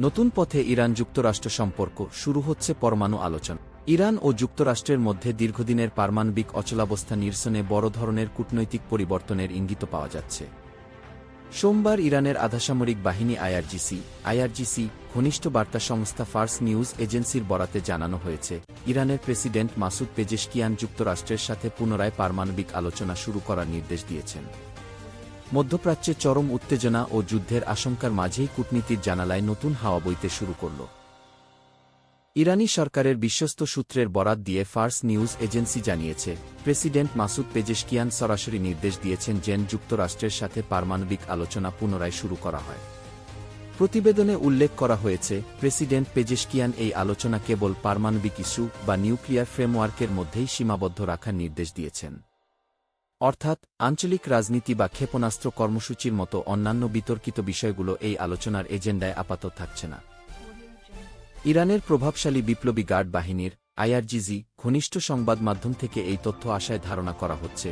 নতুন পথে ইরান যুক্তরাষ্ট্র সম্পর্ক শুরু হচ্ছে পরমাণু আলোচনা। ইরান ও যুক্তরাষ্ট্রের মধ্যে দীর্ঘদিনের পারমাণবিক অচলাবস্থা নিরসনে বড় ধরনের কূটনৈতিক পরিবর্তনের ইঙ্গিত পাওয়া যাচ্ছে। সোমবার ইরানের আধাসামরিক বাহিনী আইআরজিসি ঘনিষ্ঠ বার্তা সংস্থা ফার্স নিউজ এজেন্সির বরাতে জানানো হয়েছে, ইরানের প্রেসিডেন্ট মাসুদ পেজেশকিয়ান যুক্তরাষ্ট্রের সাথে পুনরায় পারমাণবিক আলোচনা শুরু করার নির্দেশ দিয়েছেন। মধ্যপ্রাচ্যে চরম উত্তেজনা ও যুদ্ধের আশঙ্কার মাঝেই কূটনীতির জানালায় নতুন হাওয়া বইতে শুরু করল। ইরানি সরকারের বিশ্বস্ত সূত্রের বরাত দিয়ে ফার্স নিউজ এজেন্সি জানিয়েছে, প্রেসিডেন্ট মাসুদ পেজেশকিয়ান সরাসরি নির্দেশ দিয়েছেন যেন যুক্তরাষ্ট্রের সাথে পারমাণবিক আলোচনা পুনরায় শুরু করা হয়। প্রতিবেদনে উল্লেখ করা হয়েছে, প্রেসিডেন্ট পেজেশকিয়ান এই আলোচনা কেবল পারমাণবিক ইস্যু বা নিউক্লিয়ার ফ্রেমওয়ার্কের মধ্যেই সীমাবদ্ধ রাখার নির্দেশ দিয়েছেন। অর্থাৎ আঞ্চলিক রাজনীতি বা ক্ষেপণাস্ত্র কর্মসূচির মতো অন্যান্য বিতর্কিত বিষয়গুলো এই আলোচনার এজেন্ডায় আপাতত থাকছে না। ইরানের প্রভাবশালী বিপ্লবী গার্ড বাহিনীর আইআরজিসি ঘনিষ্ঠ সংবাদ মাধ্যম থেকে এই তথ্য আসায় ধারণা করা হচ্ছে,